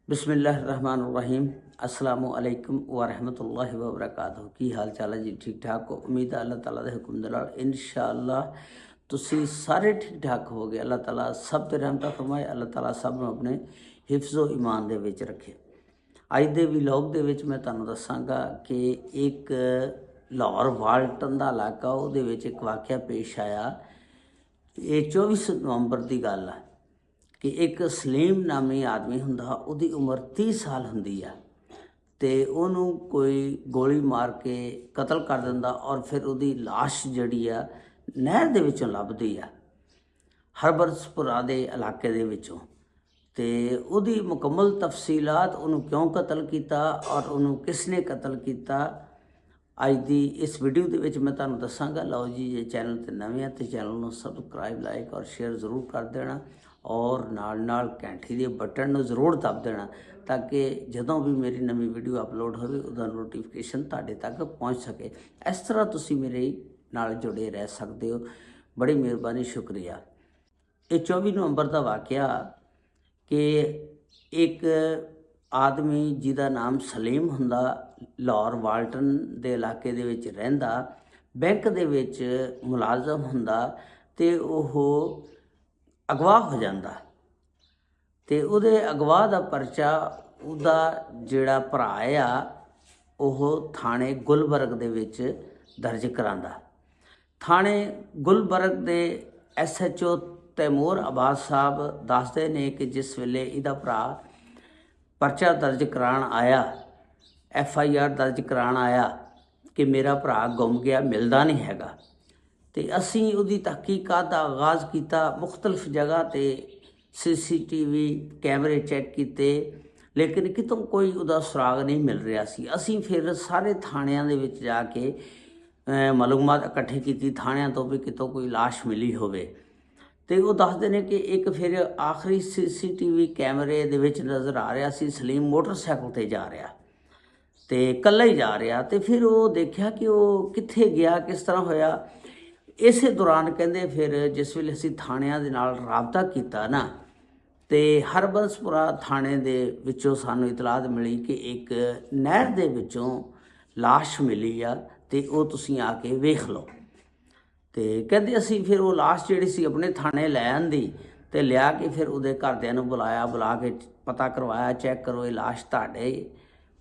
बिस्मिल्लाहिर्रहमानिर्रहीम अस्सलामुअलैकुम वरहमतुल्लाहि वबरकातुहू। की हाल चाल है जी? ठीक ठाक हो? उम्मीद है अल्लाह ताला दे हुक्म दे नाल इंशाअल्लाह तुसी सारे ठीक ठाक होवोगे। अल्लाह ताला सब ते रहमत फरमाए। अल्लाह ताला सब नूं अपने हिफ्ज़ो ईमान दे विच रखे। अज दे व्लॉग दे विच मैं तुहानूं दस्सांगा कि एक लाहौर वाल्टन दा इलाका उहदे विच एक वाक़या पेश आया। ये 24 नवंबर की गल है कि एक सलीम नामी आदमी हुंदा, उहदी उम्र 30 साल हुंदी आ ते उहनूं कोई गोली मार के कतल कर दिंदा और फिर उहदी लाश जिहड़ी आ नहर दे विचों लभदी आ हरबरसपुरा दे इलाके दे विचों। ते उहदी मुकम्मल तफसीलात उहनूं क्यों कतल कीता और उहनूं किसने कतल कीता अज दी इस वीडियो दे विच मैं तुहानूं दस्सांगा। लो जी, जे चैनल ते नवें आ ते चैनल नूं सबसक्राइब लाइक और शेयर जरूर कर देना और नाल नाल घंटी दे बटन नूं जरूर दब देना ताकि जदों भी मेरी नवीं वीडियो अपलोड होवे उहदा नोटिफिकेशन तुहाडे तक पहुँच सके। इस तरह तुसीं मेरे नाल जुड़े रह सकदे हो। बड़ी मेहरबानी, शुक्रिया। ये 24 नवंबर का वाक़या कि एक आदमी जिहदा नाम सलीम हुंदा, लाहौर वाल्टन दे इलाके दे विच रहिंदा, बैंक दे विच मुलाजम हुंदा ते ओह अगवा हो जाता। तो उहदे अगवा का परचा उहदा जिहड़ा भरा आ ओह थाणे गुलबर्ग दे विच दर्ज करांदा। थाणे गुलबर्ग दे SHO तैमूर अब्बास साहब दसदे ने कि जिस वेले इहदा भरा परचा दर्ज कराण आया, FIR दर्ज कराण आया कि मेरा भरा गुम गया, मिलदा नहीं हैगा, ते असीं उहदी तहकीकात दा आगाज़ कीता। मुख्तलिफ जगह ते CCTV कैमरे चैक कीते लेकिन कितों कोई उहदा सुराग नहीं मिल रहा सी। असीं फिर सारे थाणिਆਂ ਦੇ ਵਿੱਚ ਜਾ ਕੇ मालूमात इकट्ठी कीती थाणिਆਂ ਤੋਂ भी कितों कोई लाश मिली होवे। ਤੇ ਉਹ ਦੱਸਦੇ ਨੇ ਕਿ ਇੱਕ ਫਿਰ ਆਖਰੀ CCTV कैमरे ਦੇ ਵਿੱਚ ਨਜ਼ਰ ਆ ਰਿਹਾ ਸੀ ਸਲੀਮ ਮੋਟਰਸਾਈਕਲ ਤੇ ਜਾ ਰਿਹਾ ਤੇ ਇਕੱਲਾ ਹੀ ਜਾ ਰਿਹਾ। ਤੇ ਫਿਰ ਉਹ ਦੇਖਿਆ ਕਿ ਉਹ ਕਿੱਥੇ ਗਿਆ, ਕਿਸ ਤਰ੍ਹਾਂ ਹੋਇਆ। ਇਸੇ ਦੌਰਾਨ ਕਹਿੰਦੇ ਫਿਰ ਜਿਸ ਵੇਲੇ ਅਸੀਂ ਥਾਣਿਆਂ ਦੇ ਨਾਲ ਰਾਬਤਾ ਕੀਤਾ ਨਾ ਤੇ ਹਰਬੰਸਪੁਰਾ ਥਾਣੇ ਦੇ ਵਿੱਚੋਂ ਸਾਨੂੰ ਇਤਲਾਹ ਮਿਲੀ ਕਿ ਇੱਕ ਨਹਿਰ ਦੇ ਵਿੱਚੋਂ ਲਾਸ਼ ਮਿਲੀ ਆ ਤੇ ਉਹ ਤੁਸੀਂ ਆ ਕੇ ਵੇਖ ਲਓ। ਤੇ ਕਹਿੰਦੇ ਅਸੀਂ ਫਿਰ ਉਹ ਲਾਸ਼ ਜਿਹੜੀ ਸੀ ਆਪਣੇ ਥਾਣੇ ਲੈ ਆਂਦੀ ਤੇ ਲਿਆ ਕੇ ਫਿਰ ਉਹਦੇ ਘਰਦਿਆਂ ਨੂੰ ਬੁਲਾਇਆ, ਬੁਲਾ ਕੇ ਪਤਾ ਕਰਵਾਇਆ, ਚੈੱਕ ਕਰੋ ਇਹ ਲਾਸ਼ ਤੁਹਾਡੇ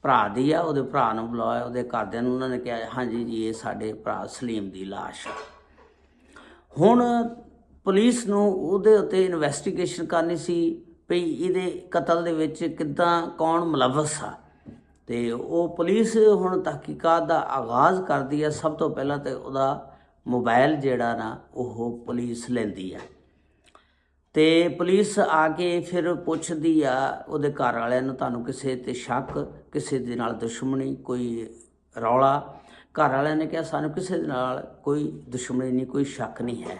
ਭਰਾ ਦੀ ਆ। ਉਹਦੇ ਭਰਾ ਨੂੰ ਬੁਲਾਇਆ, ਉਹਦੇ ਘਰਦਿਆਂ ਨੂੰ ਉਹਨਾਂ ਨੇ ਕਿਹਾ ਹਾਂਜੀ ਜੀ ਇਹ ਸਾਡੇ ਭਰਾ ਸਲੀਮ ਦੀ ਲਾਸ਼ ਆ। ਹੁਣ ਪੁਲਿਸ ਨੂੰ ਉਹਦੇ ਉੱਤੇ ਇਨਵੈਸਟੀਗੇਸ਼ਨ ਕਰਨੀ ਸੀ ਵੀ ਇਹਦੇ ਕਤਲ ਦੇ ਵਿੱਚ ਕਿੱਦਾਂ ਕੌਣ ਮੁਲਵਸ ਆ। ਤੇ ਉਹ ਪੁਲਿਸ ਹੁਣ ਤਹਿਕੀਕਾਤ ਦਾ ਆਗਾਜ਼ ਕਰਦੀ ਆ। ਸਭ ਤੋਂ ਪਹਿਲਾਂ ਤਾਂ ਉਹਦਾ मोबाइल जिहड़ा ना वो पुलिस लैंदी है ते पुलिस आके फिर पुछदी आ उहदे घर वालियां नूं तुहानूं किसे ते शक, किसे दे नाल दुश्मनी, कोई रौला। घर वालियां ने कहा सानूं किसे दे नाल कोई दुश्मनी नहीं, कोई शक नहीं है।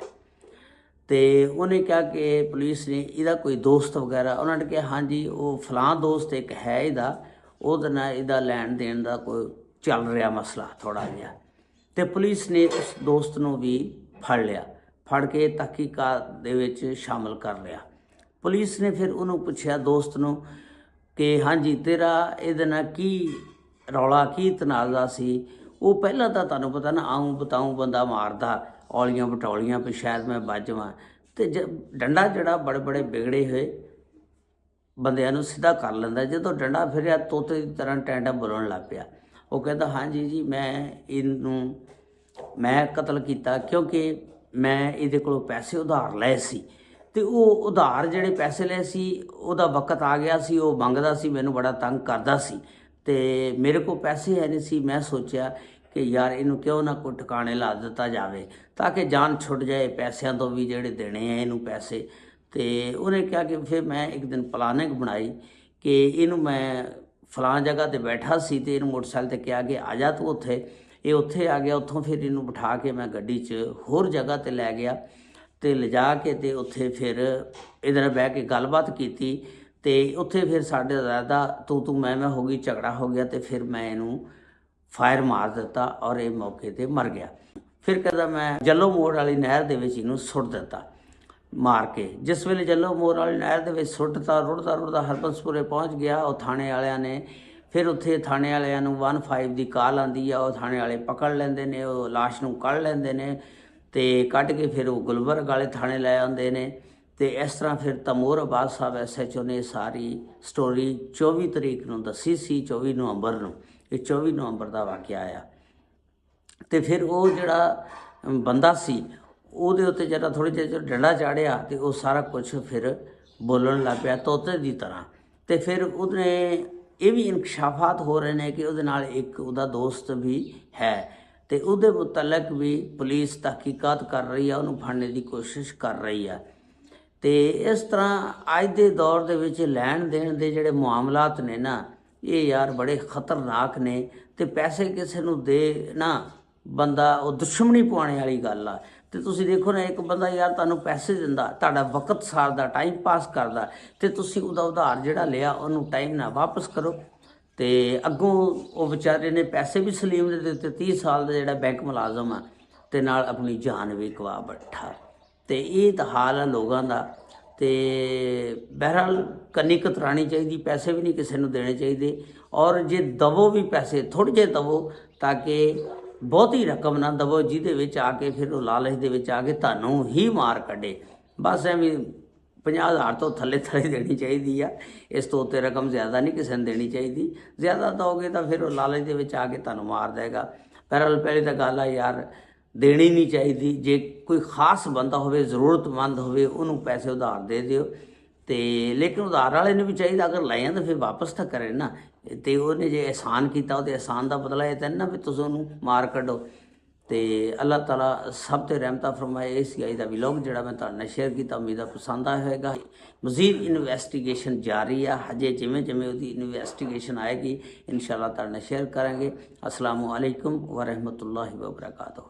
तो उन्हें कहा कि पुलिस ने इहदा कोई दोस्त वगैरह, उन्होंने कहा हाँ जी वो फलां दोस्त एक है इहदा, उहदे नाल इहदा लैण देण दा कोई चल रहा मसला थोड़ा जिहा। तो पुलिस ने उस दोस्त नूं भी फड़ लिया, फड़ के तहकीकात दे विच शामिल कर लिया। पुलिस ने फिर उन्होंने पुछया दोस्त नूं कि हाँ जी तेरा इहदे नाल की रौला, की तनाज़ा सी। वो पहला तो तुहानूं पता ना आऊँ बताऊँ बंदा मारदा औलियां बटौलियां भी शायद मैं बच जावां ते डंडा जिहड़ा बड़े बड़े बिगड़े हुए बंदियां नूं सीधा कर लैंदा। जदों डंडा फिरिया तोते की तरह टैंडा बोलण लग पिया। वो कहता हाँ जी जी मैं इनू मैं कतल किया क्योंकि मैं ये कोलों पैसे उधार लए सी ते वो उधार जिहड़े पैसे लए सी उहदा वक्त आ गया सी, वो मंगदा सी, मैनूं बड़ा तंग करदा सी ते मेरे को पैसे है नहीं सी। मैं सोचा कि यार इनू क्यों ना कोई ठिकाने ला दिता जाए ताकि जान छुट जाए, पैसों तो भी जिहड़े देने हैं इनू पैसे। तो उन्हें कहा कि फिर मैं एक दिन प्लानिंग बनाई कि इनू मैं फलां जगह ते बैठा सी ते इनू मोटरसाइकिल ते कहा कि आ जा तू उत्थे। ये उत्थे आ गया, उत्थों फिर इनू बिठा के मैं गड्डी च होर जगह ते लै गया ते लिजा के ते उत्थे फिर इहदे नाल बह के गलबात कीती ते उत्थे फिर साडे ज़्यादा तू मैं हो गई, झगड़ा हो गया ते फिर मैं इनू फायर मार दिता और ये मौके ते मर गया। फिर कहता मैं जलो मोड़ वाली नहर दे विच इनू सुट दिता। ਮਾਰ ਕੇ। ਜਿਸ ਵੇਲੇ ਜੱਲੋ ਮੋਰ ਵਾਲੀ ਨਹਿਰ ਦੇ ਵਿੱਚ ਸੁੱਟਤਾ, ਰੁੜਦਾ ਰੁੜਦਾ ਹਰਬੰਸਪੁਰੇ ਪਹੁੰਚ ਗਿਆ। ਉਹ ਥਾਣੇ ਵਾਲਿਆਂ ਨੇ ਫਿਰ ਉੱਥੇ ਥਾਣੇ ਵਾਲਿਆਂ ਨੂੰ 15 ਦੀ ਕਾਲ ਆਉਂਦੀ ਆ। ਉਹ ਥਾਣੇ ਵਾਲੇ ਪਕੜ ਲੈਂਦੇ ਨੇ, ਉਹ ਲਾਸ਼ ਨੂੰ ਕੱਢ ਲੈਂਦੇ ਨੇ ਅਤੇ ਕੱਢ ਕੇ ਫਿਰ ਉਹ ਗੁਲਬਰਗ ਵਾਲੇ ਥਾਣੇ ਲੈ ਆਉਂਦੇ ਨੇ। ਅਤੇ ਇਸ ਤਰ੍ਹਾਂ ਫਿਰ ਤੈਮੂਰ ਅਬਾਦ ਸਾਹਿਬ SHO ਨੇ ਸਾਰੀ ਸਟੋਰੀ 24 ਤਰੀਕ ਨੂੰ ਦੱਸੀ ਸੀ, 24 ਨਵੰਬਰ ਨੂੰ। ਇਹ 24 ਨਵੰਬਰ ਦਾ ਵਾਕਿਆ ਆ। ਅਤੇ ਫਿਰ ਉਹ ਜਿਹੜਾ ਬੰਦਾ ਸੀ ਉਹਦੇ ਉੱਤੇ ਜਿਹੜਾ ਥੋੜ੍ਹੇ ਜਿਹੇ ਡੰਡਾ ਚਾੜਿਆ ਅਤੇ ਉਹ ਸਾਰਾ ਕੁਛ ਫਿਰ ਬੋਲਣ ਲੱਗ ਪਿਆ ਤੋਤੇ ਦੀ ਤਰ੍ਹਾਂ। ਅਤੇ ਫਿਰ ਉਹਨੇ ਇਹ ਵੀ ਇਨਕਸ਼ਾਫਾਤ ਹੋ ਰਹੇ ਨੇ ਕਿ ਉਹਦੇ ਨਾਲ ਇੱਕ ਉਹਦਾ ਦੋਸਤ ਵੀ ਹੈ ਅਤੇ ਉਹਦੇ ਮੁਤਲਕ ਵੀ ਪੁਲਿਸ ਤਹਿਕੀਕਾਤ ਕਰ ਰਹੀ ਆ, ਉਹਨੂੰ ਫੜਨੇ ਦੀ ਕੋਸ਼ਿਸ਼ ਕਰ ਰਹੀ ਆ। ਅਤੇ ਇਸ ਤਰ੍ਹਾਂ ਅੱਜ ਦੇ ਦੌਰ ਦੇ ਵਿੱਚ ਲੈਣ ਦੇਣ ਦੇ ਜਿਹੜੇ ਮਾਮਲਾਤ ਨੇ ਨਾ, ਇਹ ਯਾਰ ਬੜੇ ਖਤਰਨਾਕ ਨੇ। ਅਤੇ ਪੈਸੇ ਕਿਸੇ ਨੂੰ ਦੇ ਨਾ ਬੰਦਾ, ਉਹ ਦੁਸ਼ਮਣੀ ਪਾਉਣ ਵਾਲੀ ਗੱਲ ਆ। ਅਤੇ ਤੁਸੀਂ ਦੇਖੋ ਨਾ, ਇੱਕ ਬੰਦਾ ਯਾਰ ਤੁਹਾਨੂੰ ਪੈਸੇ ਦਿੰਦਾ, ਤੁਹਾਡਾ ਵਕਤ ਸਾਰਦਾ, ਟਾਈਮ ਪਾਸ ਕਰਦਾ, ਅਤੇ ਤੁਸੀਂ ਉਹਦਾ ਉਧਾਰ ਜਿਹੜਾ ਲਿਆ ਉਹਨੂੰ ਟਾਈਮ ਨਾਲ ਵਾਪਸ ਕਰੋ। ਅਤੇ ਅੱਗੋਂ ਉਹ ਵਿਚਾਰੇ ਨੇ ਪੈਸੇ ਵੀ ਸਲੀਮ ਦੇ ਦਿੱਤੇ, 30 ਸਾਲ ਦਾ ਜਿਹੜਾ ਬੈਂਕ ਮੁਲਾਜ਼ਮ ਆ, ਅਤੇ ਨਾਲ ਆਪਣੀ ਜਾਨ ਵੀ ਗਵਾ ਬੈਠਾ। ਅਤੇ ਇਹ ਤਾਂ ਹਾਲ ਆ ਲੋਕਾਂ ਦਾ। ਅਤੇ ਬਹਿਰਹਾਲ ਕੰਨੀ ਕਤਰਾਣੀ ਚਾਹੀਦੀ, ਪੈਸੇ ਵੀ ਨਹੀਂ ਕਿਸੇ ਨੂੰ ਦੇਣੇ ਚਾਹੀਦੇ। ਔਰ ਜੇ ਦਵੋ ਵੀ ਪੈਸੇ ਥੋੜ੍ਹੇ ਜਿਹੇ ਦਵੋ, ਤਾਂ ਕਿ ਬਹੁਤੀ ਰਕਮ ਨਾ ਦਵੋ ਜਿਹਦੇ ਵਿੱਚ ਆ ਕੇ ਫਿਰ ਉਹ ਲਾਲਚ ਦੇ ਵਿੱਚ ਆ ਕੇ ਤੁਹਾਨੂੰ ਹੀ ਮਾਰ ਕੱਢੇ। ਬਸ ਐਵੇਂ 50,000 ਤੋਂ ਥੱਲੇ ਦੇਣੀ ਚਾਹੀਦੀ ਆ। ਇਸ ਤੋਂ ਉੱਤੇ ਰਕਮ ਜ਼ਿਆਦਾ ਨਹੀਂ ਕਿਸੇ ਨੂੰ ਦੇਣੀ ਚਾਹੀਦੀ। ਜ਼ਿਆਦਾ ਦਓਗੇ ਤਾਂ ਫਿਰ ਉਹ ਲਾਲਚ ਦੇ ਵਿੱਚ ਆ ਕੇ ਤੁਹਾਨੂੰ ਮਾਰ ਦੇਗਾ। ਬਹਿਰਹਾਲ ਪਹਿਲੀ ਤਾਂ ਗੱਲ ਆ ਯਾਰ, ਦੇਣੀ ਨਹੀਂ ਚਾਹੀਦੀ। ਜੇ ਕੋਈ ਖ਼ਾਸ ਬੰਦਾ ਹੋਵੇ, ਜ਼ਰੂਰਤਮੰਦ ਹੋਵੇ, ਉਹਨੂੰ ਪੈਸੇ ਉਧਾਰ ਦੇ ਦਿਓ। ਅਤੇ ਲੇਕਿਨ ਉਧਾਰ ਵਾਲੇ ਨੂੰ ਵੀ ਚਾਹੀਦਾ ਅਗਰ ਲੈ ਤਾਂ ਫਿਰ ਵਾਪਸ ਤਾਂ ਕਰੇ ਨਾ। ਅਤੇ ਉਹਨੇ ਜੇ ਅਹਿਸਾਨ ਕੀਤਾ, ਉਹਦੇ ਅਹਿਸਾਨ ਦਾ ਬਦਲਾ ਇਹ ਤਾਂ ਨਾ ਵੀ ਤੁਸੀਂ ਉਹਨੂੰ ਮਾਰ ਕੱਢੋ। ਅਤੇ ਅੱਲਾਹ ਤਾਲਾ ਸਭ 'ਤੇ ਰਹਿਮਤਾਂ ਫਰਮਾਏ। ਇਹ ਸੀ ਅੱਜ ਦਾ ਵਲੋਗ ਜਿਹੜਾ ਮੈਂ ਤੁਹਾਡੇ ਨਾਲ ਸ਼ੇਅਰ ਕੀਤਾ। ਉਮੀਦ ਆ ਪਸੰਦ ਆਇਆ ਹੋਵੇਗਾ। ਮਜ਼ੀਦ ਇਨਵੈਸਟੀਗੇਸ਼ਨ ਜਾਰੀ ਆ, ਹਜੇ ਜਿਵੇਂ ਜਿਵੇਂ ਉਹਦੀ ਇਨਵੈਸਟੀਗੇਸ਼ਨ ਆਏਗੀ ਇਨਸ਼ਾਅੱਲਾ ਤੁਹਾਡੇ ਨਾਲ ਸ਼ੇਅਰ ਕਰਾਂਗੇ। ਅਸਲਾਮੁ ਅਲੈਕੁਮ ਵਰਹਿਮਤੁல்லாਹਿ ਵਬਰਕਾਤੁਹੂ।